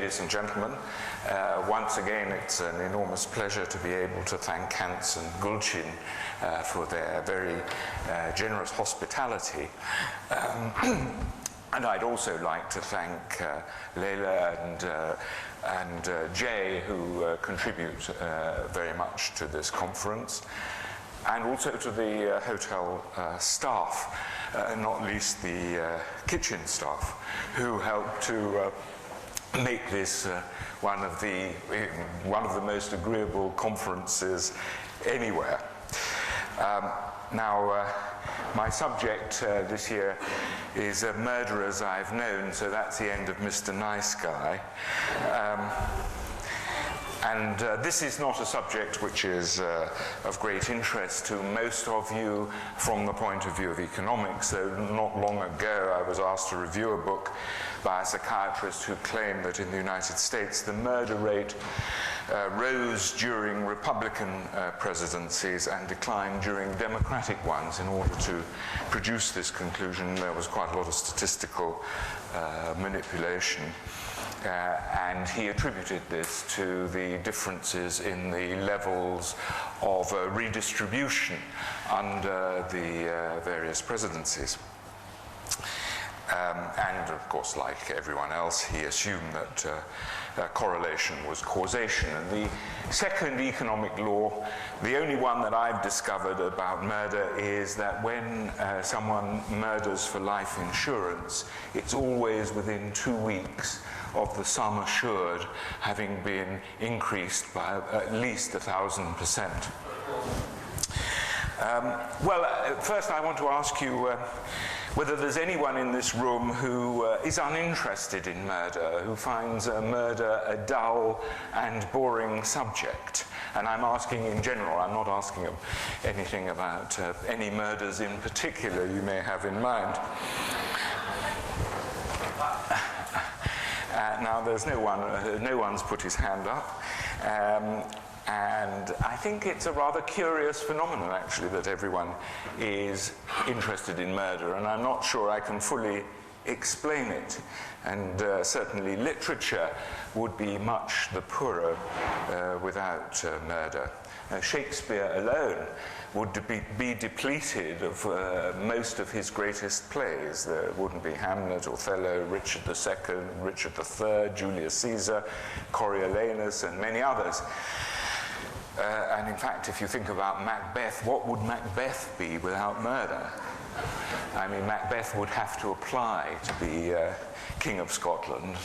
Ladies and gentlemen, once again it's an enormous pleasure to be able to thank Kantz and Gulchin for their very generous hospitality. And I'd also like to thank Leila and Jay, who contribute very much to this conference, and also to the hotel staff, not least the kitchen staff, who helped to make this one of the most agreeable conferences anywhere. Now, my subject this year is murderers I've known, so that's the end of Mr. Nice Guy. And this is not a subject which is of great interest to most of you from the point of view of economics, though not long ago I was asked to review a book by a psychiatrist who claimed that in the United States the murder rate rose during Republican presidencies and declined during Democratic ones. In order to produce this conclusion, there was quite a lot of statistical manipulation. And he attributed this to the differences in the levels of redistribution under the various presidencies. And of course, like everyone else, he assumed that correlation was causation. And the second economic law, the only one that I've discovered about murder, is that when someone murders for life insurance, it's always within 2 weeks of the sum assured having been increased by at least 1,000%. First I want to ask you whether there's anyone in this room who is uninterested in murder, who finds murder a dull and boring subject. And I'm asking in general, I'm not asking anything about any murders in particular you may have in mind. Now there's no one's put his hand up. And I think it's a rather curious phenomenon, actually, that everyone is interested in murder, and I'm not sure I can fully explain it. And certainly literature would be much the poorer without murder. Shakespeare alone would be depleted of most of his greatest plays. There wouldn't be Hamlet, Othello, Richard II, Richard III, Julius Caesar, Coriolanus, and many others. And in fact, if you think about Macbeth, what would Macbeth be without murder? I mean, Macbeth would have to apply to be King of Scotland.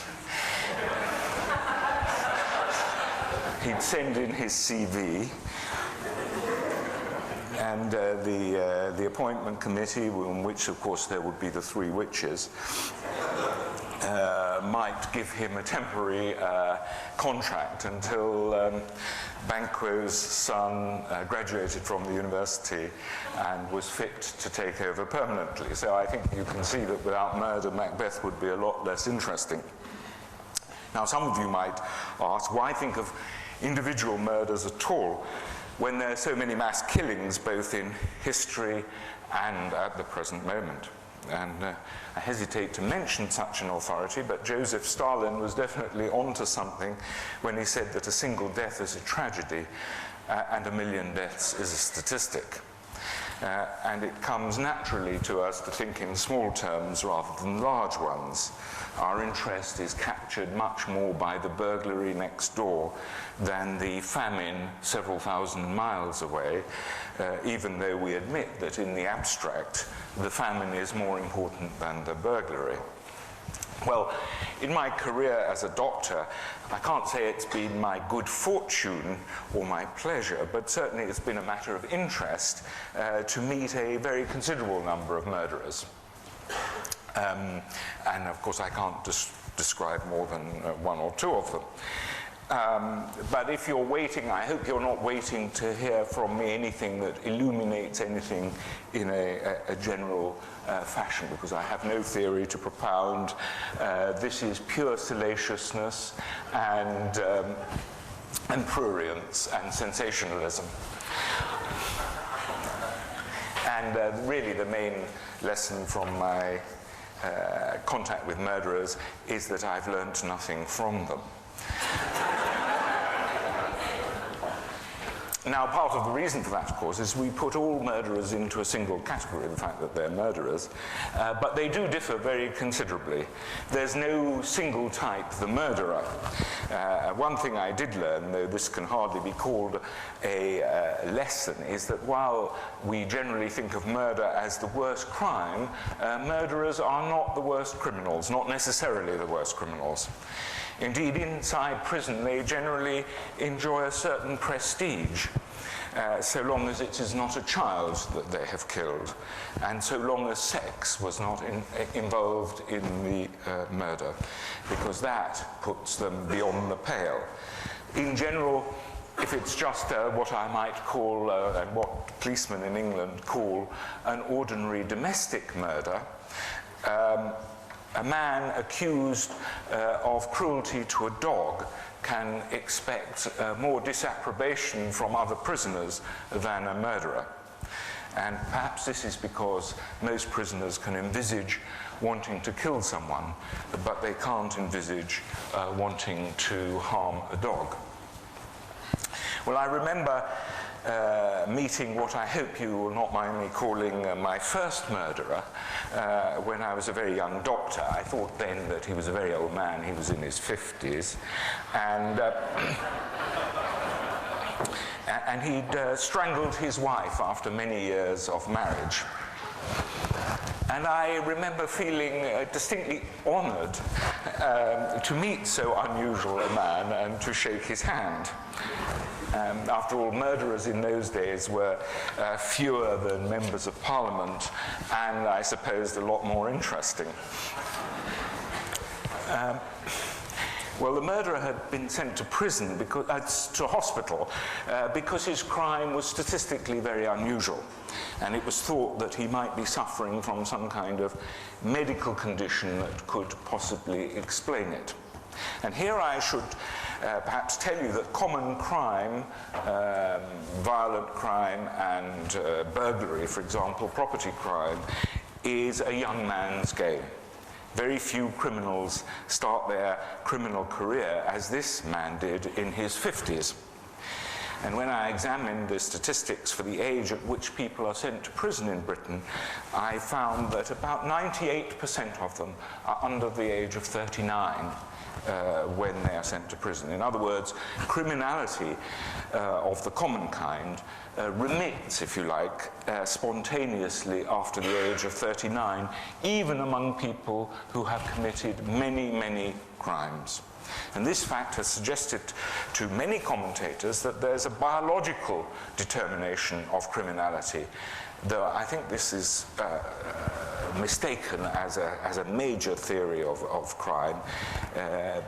He'd send in his CV, and the appointment committee, in which, of course, there would be the three witches, might give him a temporary contract until Banquo's son graduated from the university and was fit to take over permanently. So I think you can see that without murder, Macbeth would be a lot less interesting. Now, some of you might ask, why think of individual murders at all when there are so many mass killings both in history and at the present moment? And I hesitate to mention such an authority, but Joseph Stalin was definitely onto something when he said that a single death is a tragedy and 1 million deaths is a statistic. And it comes naturally to us to think in small terms rather than large ones. Our interest is captured much more by the burglary next door than the famine several thousand miles away, even though we admit that in the abstract, the famine is more important than the burglary. Well, in my career as a doctor, I can't say it's been my good fortune or my pleasure, but certainly it's been a matter of interest to meet a very considerable number of murderers. And of course I can't describe more than one or two of them. But if you're waiting, I hope you're not waiting to hear from me anything that illuminates anything in a general fashion, because I have no theory to propound. This is pure salaciousness and prurience and sensationalism. And really the main lesson from my contact with murderers is that I've learnt nothing from them. Now, part of the reason for that, of course, is we put all murderers into a single category, the fact that they're murderers, but they do differ very considerably. There's no single type, the murderer. One thing I did learn, though this can hardly be called a lesson, is that while we generally think of murder as the worst crime, murderers are not the worst criminals, not necessarily the worst criminals. Indeed, inside prison, they generally enjoy a certain prestige, so long as it is not a child that they have killed, and so long as sex was not involved in the murder, because that puts them beyond the pale. In general, if it's just what I might call, and what policemen in England call, an ordinary domestic murder, a man accused of cruelty to a dog can expect more disapprobation from other prisoners than a murderer. And perhaps this is because most prisoners can envisage wanting to kill someone, but they can't envisage wanting to harm a dog. Well, I remember meeting what I hope you will not mind me calling my first murderer when I was a very young doctor. I thought then that he was a very old man. He was in his 50s. And he'd strangled his wife after many years of marriage. And I remember feeling distinctly honoured to meet so unusual a man and to shake his hand. After all, murderers in those days were fewer than members of Parliament, and I suppose a lot more interesting. Well, the murderer had been sent to prison, to hospital, because his crime was statistically very unusual, and it was thought that he might be suffering from some kind of medical condition that could possibly explain it. And here I should perhaps tell you that common crime, violent crime and burglary, for example, property crime, is a young man's game. Very few criminals start their criminal career as this man did in his 50s. And when I examined the statistics for the age at which people are sent to prison in Britain, I found that about 98% of them are under the age of 39. When they are sent to prison. In other words, criminality of the common kind remits, if you like, spontaneously after the age of 39, even among people who have committed many, many crimes. And this fact has suggested to many commentators that there's a biological determination of criminality, though I think this is mistaken as a major theory of crime,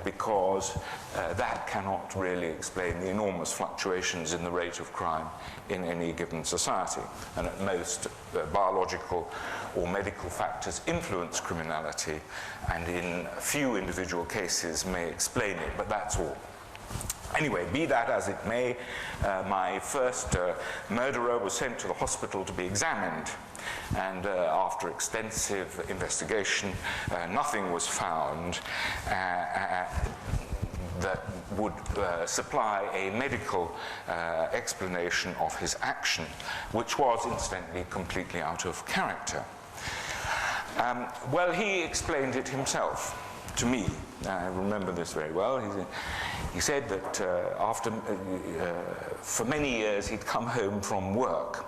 because that cannot really explain the enormous fluctuations in the rate of crime in any given society. And at most, biological or medical factors influence criminality, and in a few individual cases may explain it, but that's all. Anyway, be that as it may, my first murderer was sent to the hospital to be examined, and after extensive investigation, nothing was found that would supply a medical explanation of his action, which was incidentally completely out of character. Well, he explained it himself to me. I remember this very well. He said that for many years he'd come home from work,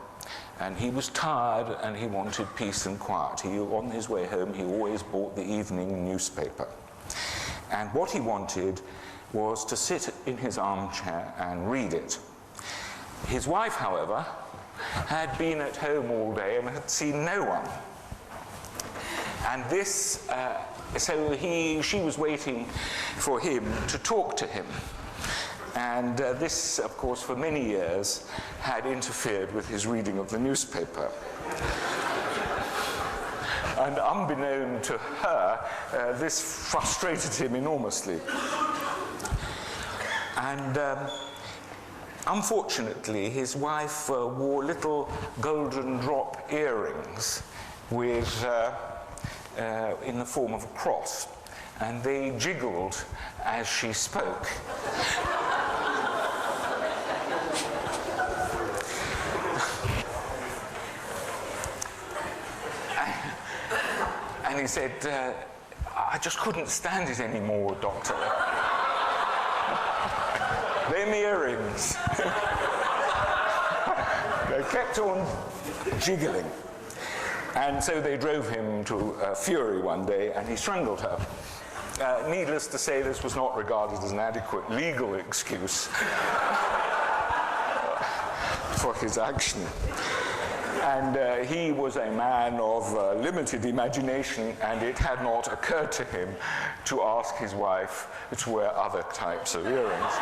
and he was tired and he wanted peace and quiet. On his way home, he always bought the evening newspaper. And what he wanted was to sit in his armchair and read it. His wife, however, had been at home all day and had seen no one. And this, so she was waiting for him to talk to him. And this, of course, for many years had interfered with his reading of the newspaper. And unbeknown to her, this frustrated him enormously. And unfortunately, his wife wore little golden drop earrings with in the form of a cross, and they jiggled as she spoke. And he said, I just couldn't stand it anymore, Doctor. Them earrings. They kept on jiggling. And so they drove him to fury one day, and he strangled her. Needless to say, this was not regarded as an adequate legal excuse for his action. And he was a man of limited imagination, and it had not occurred to him to ask his wife to wear other types of earrings.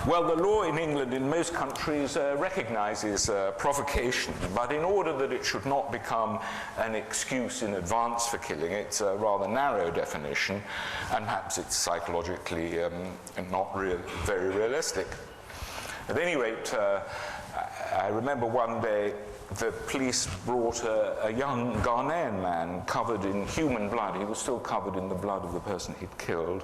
Well, the law in England, in most countries, recognizes provocation, but in order that it should not become an excuse in advance for killing, it's a rather narrow definition, and perhaps it's psychologically not very realistic. At any rate, I remember one day the police brought a young Ghanaian man covered in human blood. He was still covered in the blood of the person he'd killed,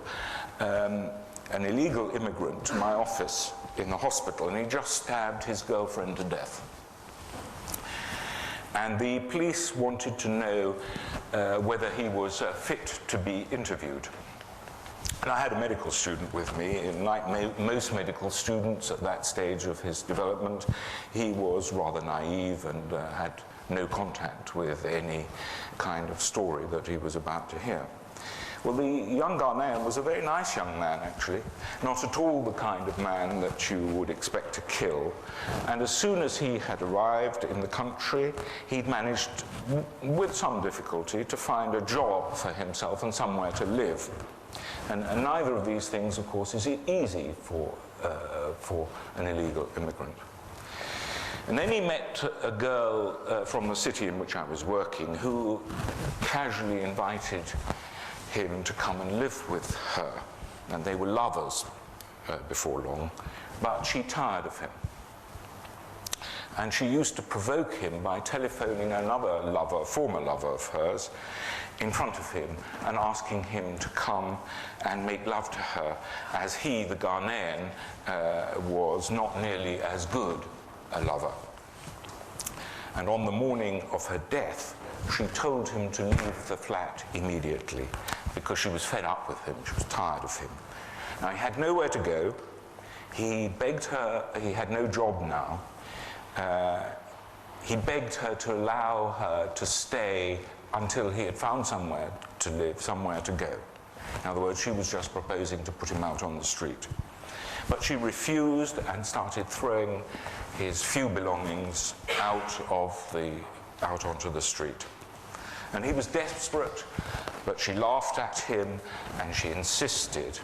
an illegal immigrant, to my office in the hospital, and he just stabbed his girlfriend to death. And the police wanted to know whether he was fit to be interviewed. And I had a medical student with me, and like most medical students at that stage of his development, he was rather naive and had no contact with any kind of story that he was about to hear. Well, the young Ghanaian was a very nice young man, actually, not at all the kind of man that you would expect to kill. And as soon as he had arrived in the country, he'd managed, with some difficulty, to find a job for himself and somewhere to live. And neither of these things, of course, is easy for an illegal immigrant. And then he met a girl from the city in which I was working who casually invited him to come and live with her. And they were lovers before long, but she tired of him. And she used to provoke him by telephoning another lover, former lover of hers, in front of him and asking him to come and make love to her, as he, the Ghanaian, was not nearly as good a lover. And on the morning of her death, she told him to leave the flat immediately because she was fed up with him, she was tired of him. Now, he had nowhere to go. He begged her, he had no job now. He begged her to allow her to stay until he had found somewhere to live, somewhere to go. In other words, she was just proposing to put him out on the street. But she refused and started throwing his few belongings out onto the street. And he was desperate, but she laughed at him and she insisted.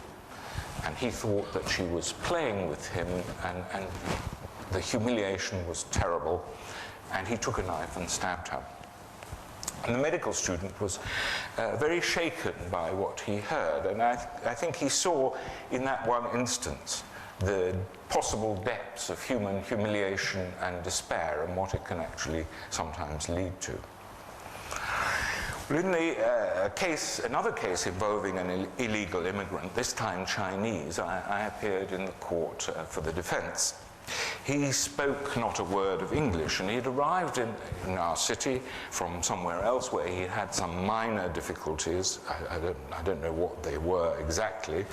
And he thought that she was playing with him, and the humiliation was terrible. And he took a knife and stabbed her. And the medical student was very shaken by what he heard. And I think he saw in that one instance the possible depths of human humiliation and despair and what it can actually sometimes lead to. In another case involving an illegal immigrant, this time Chinese, I appeared in the court for the defense. He spoke not a word of English, and he had arrived in our city from somewhere else where he had some minor difficulties. I don't know what they were exactly,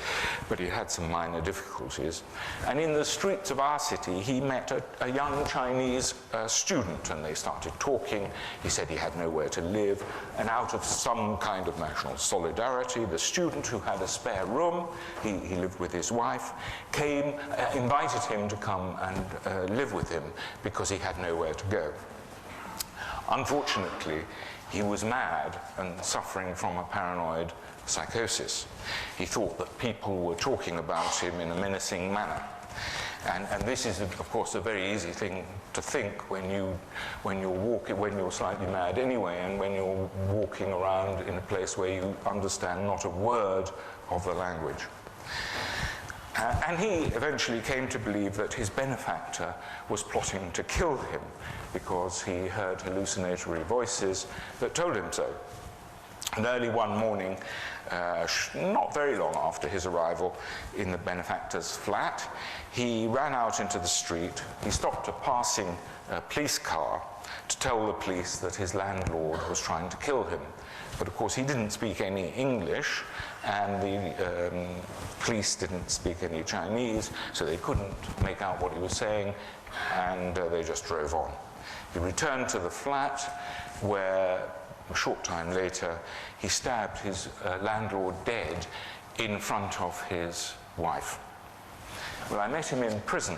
but he had some minor difficulties. And in the streets of our city, he met a young Chinese student, and they started talking. He said he had nowhere to live, and out of some kind of national solidarity, the student, who had a spare room, he lived with his wife, invited him to come and live with him because he had nowhere to go. Unfortunately, he was mad and suffering from a paranoid psychosis. He thought that people were talking about him in a menacing manner. And this is, of course, a very easy thing to think when you're slightly mad anyway, and when you're walking around in a place where you understand not a word of the language. And he eventually came to believe that his benefactor was plotting to kill him because he heard hallucinatory voices that told him so. And early one morning, not very long after his arrival in the benefactor's flat, he ran out into the street. He stopped a passing police car to tell the police that his landlord was trying to kill him. But of course he didn't speak any English, and the police didn't speak any Chinese, so they couldn't make out what he was saying, and they just drove on. He returned to the flat, where a short time later he stabbed his landlord dead in front of his wife. Well, I met him in prison,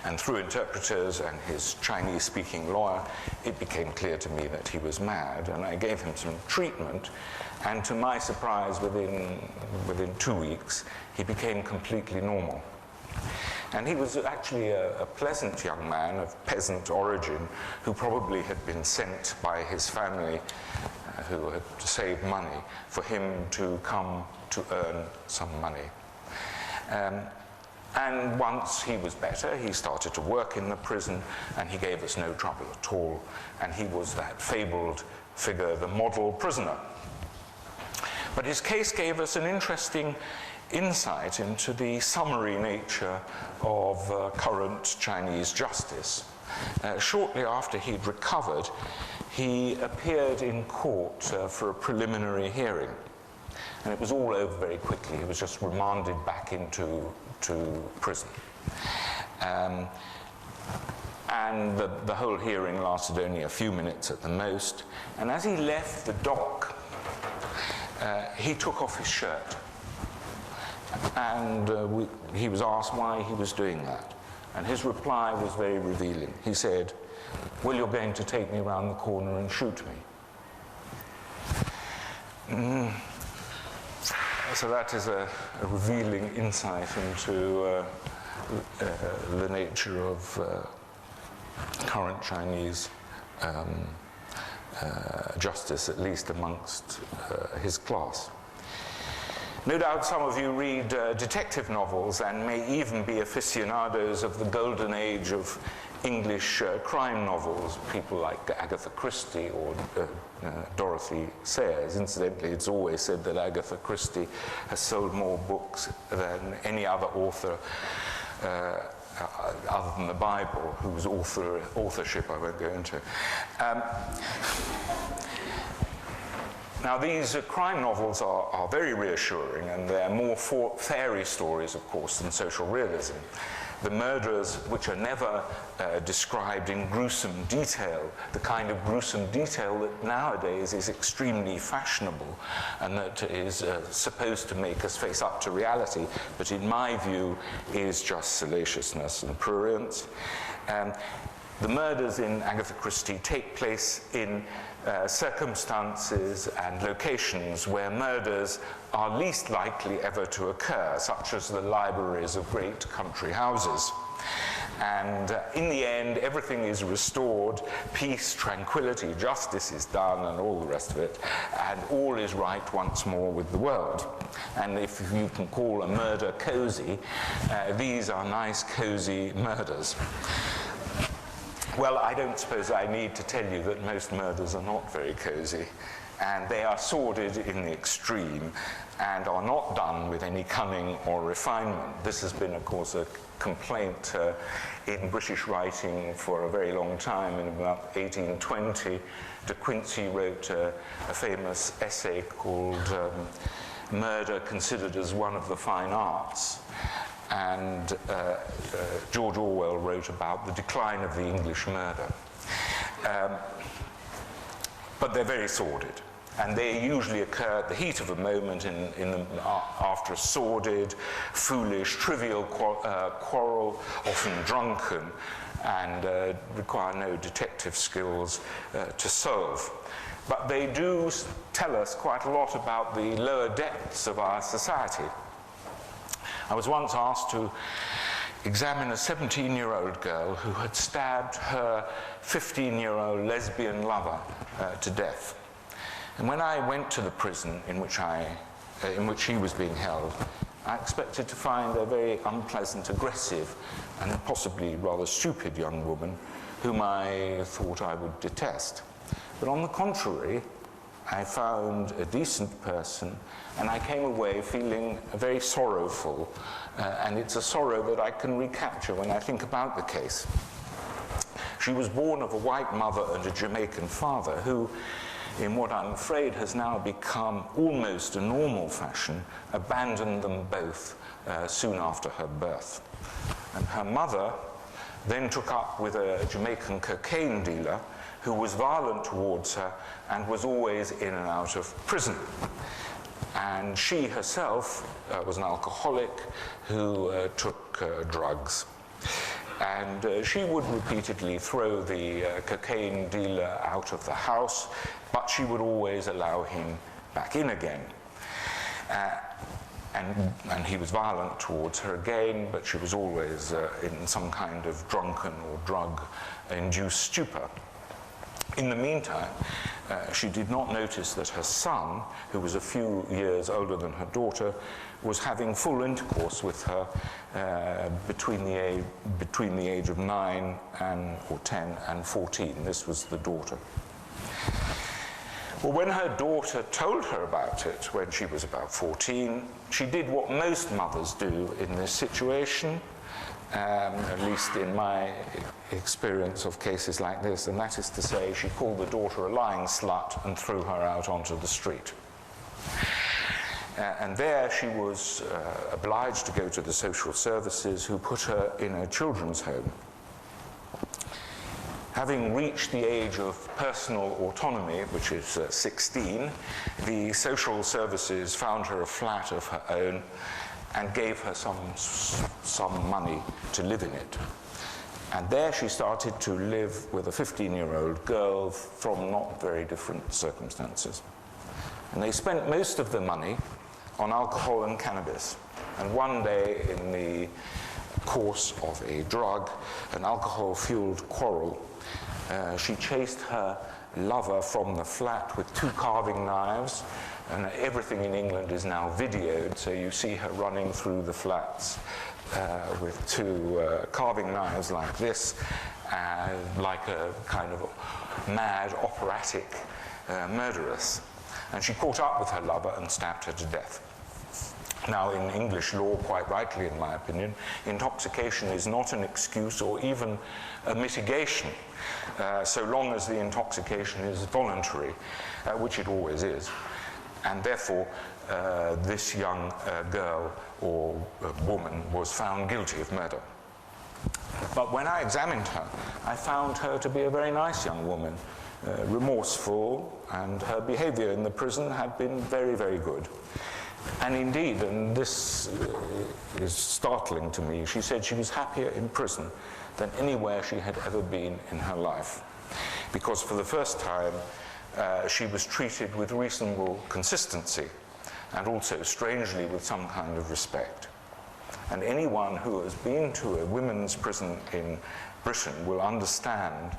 and through interpreters and his Chinese-speaking lawyer, it became clear to me that he was mad, and I gave him some treatment, and to my surprise, within 2 weeks, he became completely normal. And he was actually a pleasant young man of peasant origin who probably had been sent by his family, who had saved money, for him to come to earn some money. And once he was better, he started to work in the prison, and he gave us no trouble at all. And he was that fabled figure, the model prisoner. But his case gave us an interesting insight into the summary nature of current Chinese justice. Shortly after he'd recovered, he appeared in court for a preliminary hearing. And it was all over very quickly. He was just remanded back into prison. And the whole hearing lasted only a few minutes at the most. And as he left the dock, he took off his shirt. And he was asked why he was doing that. And his reply was very revealing. He said, "Well, you're going to take me around the corner and shoot me." So that is a revealing insight into the nature of current Chinese justice, at least amongst his class. No doubt some of you read detective novels and may even be aficionados of the golden age of English crime novels, people like Agatha Christie or Dorothy Sayers. Incidentally, it's always said that Agatha Christie has sold more books than any other author other than the Bible, whose authorship I won't go into. Now, these crime novels are very reassuring, and they're more fairy stories, of course, than social realism. The murders, which are never described in gruesome detail, the kind of gruesome detail that nowadays is extremely fashionable and that is supposed to make us face up to reality, but in my view is just salaciousness and prurience. The murders in Agatha Christie take place in circumstances and locations where murders are least likely ever to occur, such as the libraries of great country houses. And in the end, everything is restored, peace, tranquility, justice is done, and all the rest of it, and all is right once more with the world. And if you can call a murder cozy, these are nice, cozy murders. Well, I don't suppose I need to tell you that most murders are not very cozy, and they are sordid in the extreme and are not done with any cunning or refinement. This has been, of course, a complaint in British writing for a very long time. In about 1820, De Quincey wrote a famous essay called Murder Considered as One of the Fine Arts. And George Orwell wrote about the decline of the English murder. But they're very sordid, and they usually occur at the heat of a moment after a sordid, foolish, trivial quarrel, often drunken, and require no detective skills to solve. But they do tell us quite a lot about the lower depths of our society. I was once asked to examine a 17-year-old girl who had stabbed her 15-year-old lesbian lover to death. And when I went to the prison in which he was being held, I expected to find a very unpleasant, aggressive, and possibly rather stupid young woman whom I thought I would detest. But on the contrary, I found a decent person, and I came away feeling very sorrowful, and it's a sorrow that I can recapture when I think about the case. She was born of a white mother and a Jamaican father who, in what I'm afraid has now become almost a normal fashion, abandoned them both soon after her birth. And her mother then took up with a Jamaican cocaine dealer who was violent towards her and was always in and out of prison. And she herself was an alcoholic who took drugs. And she would repeatedly throw the cocaine dealer out of the house, but she would always allow him back in again. And he was violent towards her again, but she was always in some kind of drunken or drug-induced stupor. In the meantime, she did not notice that her son, who was a few years older than her daughter, was having full intercourse with her between the age of 9 or 10 and 14. This was the daughter. Well, when her daughter told her about it when she was about 14, she did what most mothers do in this situation, at least in my experience of cases like this, and that is to say, she called the daughter a lying slut and threw her out onto the street. And there she was obliged to go to the social services, who put her in a children's home. Having reached the age of personal autonomy, which is 16, the social services found her a flat of her own and gave her some money to live in it. And there she started to live with a 15-year-old girl from not very different circumstances. And they spent most of the money on alcohol and cannabis. And one day, in the course of a drug, an alcohol-fueled quarrel, she chased her lover from the flat with 2 carving knives, and everything in England is now videoed, so you see her running through the flats with 2 carving knives like this, like a kind of mad operatic murderess. And she caught up with her lover and stabbed her to death. Now, in English law, quite rightly in my opinion, intoxication is not an excuse or even a mitigation, so long as the intoxication is voluntary, which it always is. And therefore, this young girl or woman was found guilty of murder. But when I examined her, I found her to be a very nice young woman, remorseful, and her behavior in the prison had been very, very good. And indeed, and this is startling to me, she said she was happier in prison than anywhere she had ever been in her life. Because for the first time, she was treated with reasonable consistency, and also, strangely, with some kind of respect. And anyone who has been to a women's prison in Britain will understand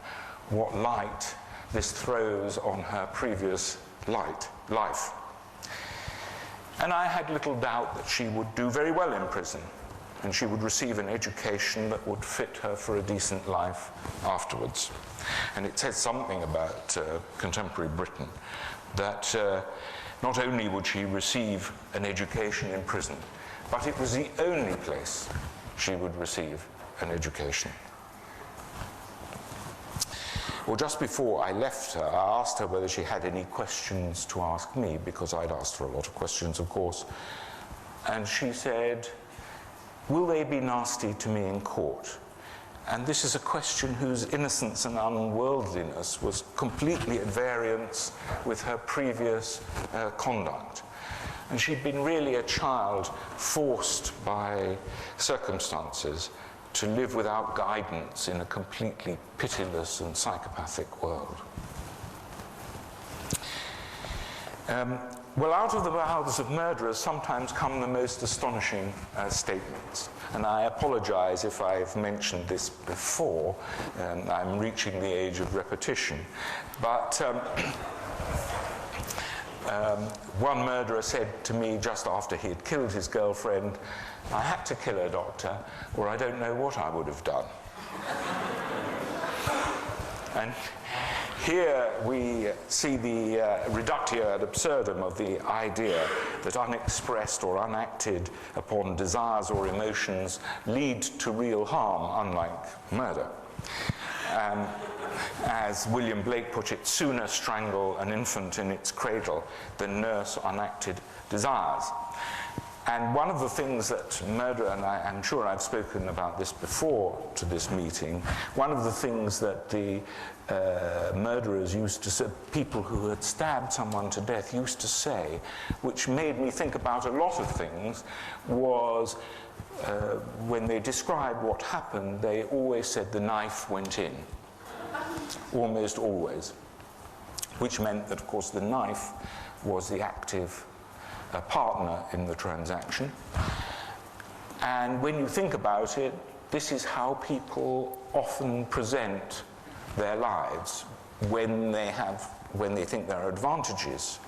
what light this throws on her previous life. And I had little doubt that she would do very well in prison, and she would receive an education that would fit her for a decent life afterwards. And it says something about contemporary Britain, that not only would she receive an education in prison, but it was the only place she would receive an education. Well, just before I left her, I asked her whether she had any questions to ask me, because I'd asked her a lot of questions, of course. And she said, "Will they be nasty to me in court?" And this is a question whose innocence and unworldliness was completely at variance with her previous conduct. And she'd been really a child forced by circumstances to live without guidance in a completely pitiless and psychopathic world. Well, out of the mouths of murderers sometimes come the most astonishing statements. And I apologize if I've mentioned this before. I'm reaching the age of repetition. But One murderer said to me just after he had killed his girlfriend, "I had to kill her, doctor, or I don't know what I would have done." And here we see the reductio ad absurdum of the idea that unexpressed or unacted upon desires or emotions lead to real harm, unlike murder. As William Blake put it, sooner strangle an infant in its cradle than nurse unacted desires. And one of the things that murder, and I'm sure I've spoken about this before to this meeting, one of the things that the murderers used to say, people who had stabbed someone to death used to say, which made me think about a lot of things, was when they described what happened, they always said the knife went in. Almost always. Which meant that, of course, the knife was the active partner in the transaction. And when you think about it, this is how people often present their lives when they think there are advantages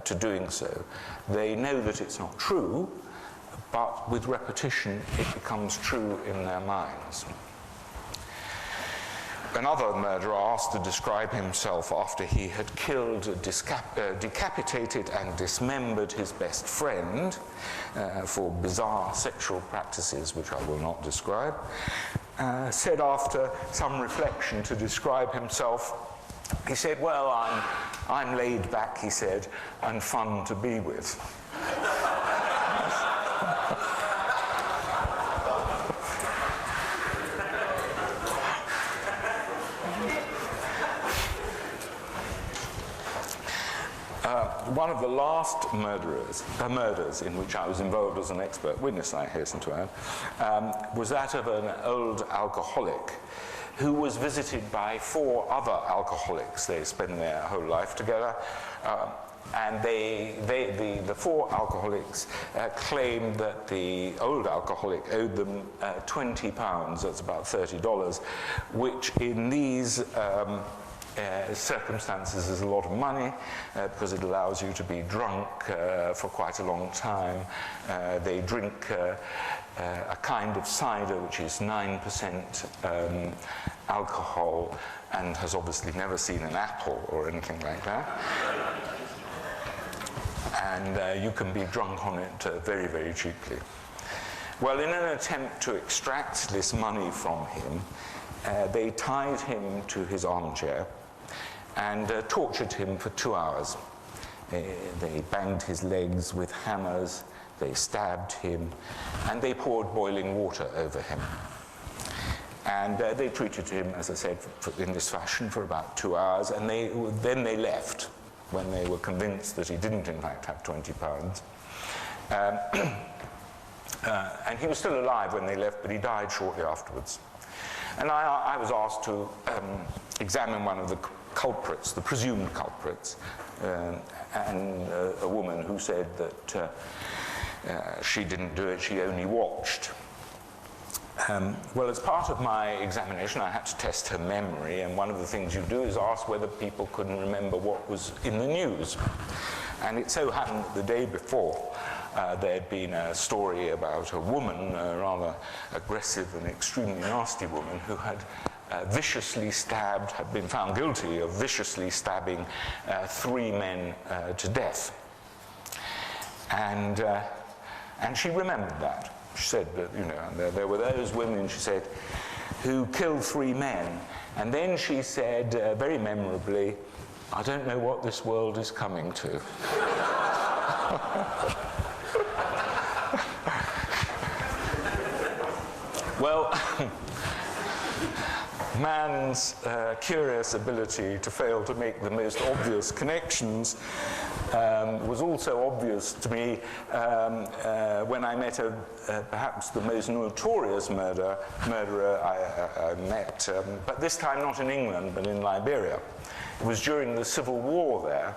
to doing so. They know that it's not true, but with repetition it becomes true in their minds. Another murderer asked to describe himself after he had killed, decapitated and dismembered his best friend for bizarre sexual practices, which I will not describe, said after some reflection to describe himself, he said, "Well, I'm laid back," he said, "and fun to be with." One of the last murders in which I was involved as an expert witness, I hasten to add, was that of an old alcoholic who was visited by 4 other alcoholics. They spend their whole life together, and the 4 alcoholics claimed that the old alcoholic owed them £20, that's about $30, which in these circumstances is a lot of money because it allows you to be drunk for quite a long time. They drink a kind of cider which is 9% alcohol and has obviously never seen an apple or anything like that. And you can be drunk on it very, very cheaply. Well, in an attempt to extract this money from him, they tied him to his armchair and tortured him for 2 hours. They banged his legs with hammers, they stabbed him, and they poured boiling water over him. And they treated him, as I said, in this fashion for about 2 hours, and then they left when they were convinced that he didn't, in fact, have £20. And he was still alive when they left, but he died shortly afterwards. And I was asked to examine one of the culprits, the presumed culprits, and a woman who said that she didn't do it, she only watched. Well, as part of my examination, I had to test her memory, and one of the things you do is ask whether people couldn't remember what was in the news. And it so happened that the day before, there had been a story about a woman, a rather aggressive and extremely nasty woman, who had viciously stabbed, had been found guilty of viciously stabbing 3 men to death. And she remembered that. She said that, you know, there were those women, she said, who killed 3 men. And then she said, very memorably, "I don't know what this world is coming to." Well, man's curious ability to fail to make the most obvious connections was also obvious to me when I met perhaps the most notorious murderer I met, but this time not in England, but in Liberia. It was during the Civil War there,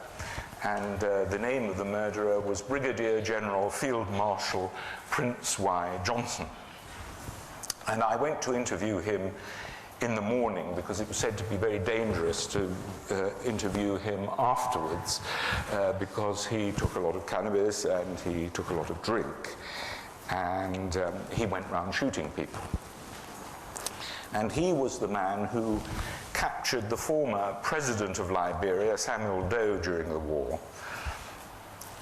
and the name of the murderer was Brigadier General Field Marshal Prince Y. Johnson. And I went to interview him in the morning, because it was said to be very dangerous to interview him afterwards, because he took a lot of cannabis and he took a lot of drink, and he went around shooting people. And he was the man who captured the former president of Liberia, Samuel Doe, during the war.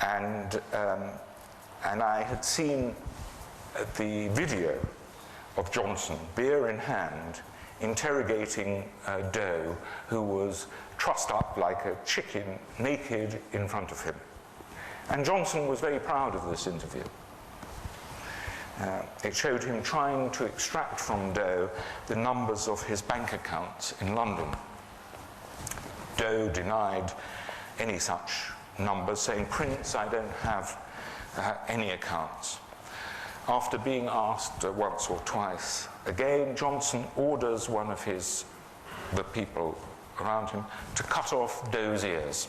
And I had seen the video of Johnson, beer in hand, interrogating Doe, who was trussed up like a chicken, naked in front of him. And Johnson was very proud of this interview. It showed him trying to extract from Doe the numbers of his bank accounts in London. Doe denied any such numbers, saying, "Prince, I don't have any accounts." After being asked once or twice, again, Johnson orders one of the people around him to cut off Doe's ears,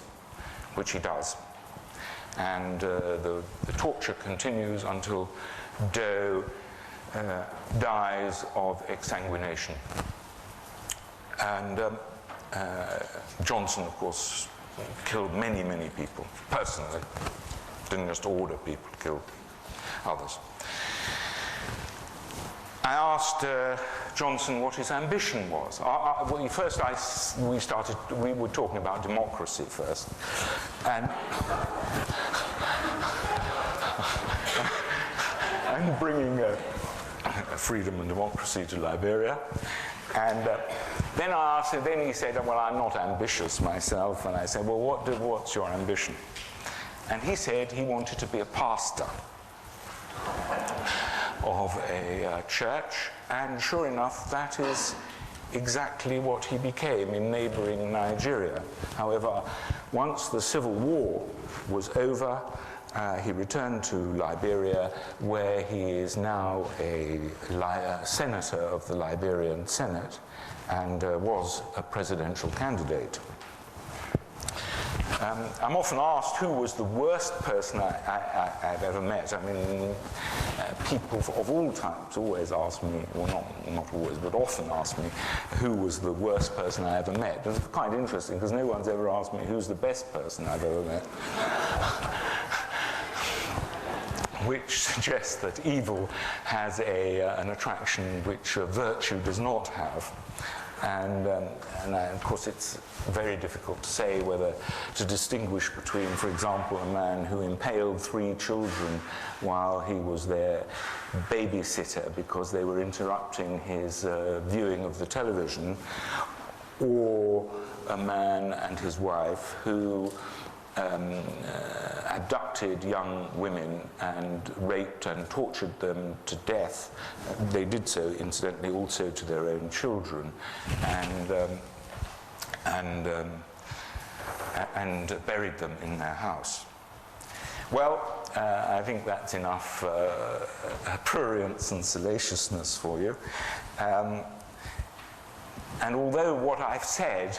which he does. And the torture continues until Doe dies of exsanguination. And Johnson, of course, killed many, many people, personally. Didn't just order people to kill others. I asked Johnson what his ambition was. Well, first we were talking about democracy first. And bringing freedom and democracy to Liberia. And then I asked him, then he said, "Well, I'm not ambitious myself." And I said, "Well, what's your ambition?" And he said he wanted to be a pastor of a church, and sure enough, that is exactly what he became in neighboring Nigeria. However, once the civil war was over, he returned to Liberia, where he is now a senator of the Liberian Senate and was a presidential candidate. I'm often asked who was the worst person I've ever met. I mean, people of all types always ask me, well, not always, but often ask me, who was the worst person I ever met. And it's quite interesting, because no one's ever asked me who's the best person I've ever met. Which suggests that evil has an attraction which virtue does not have. And of course, it's very difficult to say whether to distinguish between, for example, a man who impaled 3 children while he was their babysitter because they were interrupting his viewing of the television, or a man and his wife who abducted young women and raped and tortured them to death. They did so, incidentally, also to their own children, and buried them in their house. Well, I think that's enough prurience and salaciousness for you. And although what I've said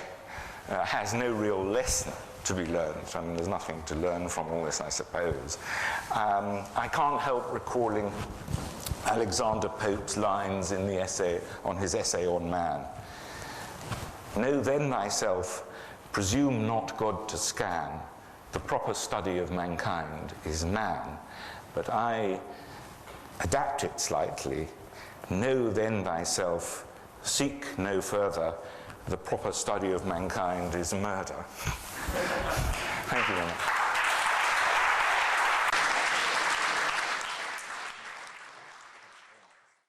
has no real lesson to be learned, I mean, there's nothing to learn from all this, I suppose, I can't help recalling Alexander Pope's lines in the essay, on his essay on man. "Know then thyself, presume not God to scan, the proper study of mankind is man. But I adapt it slightly, know then thyself, seek no further, the proper study of mankind is murder." Thank you very much.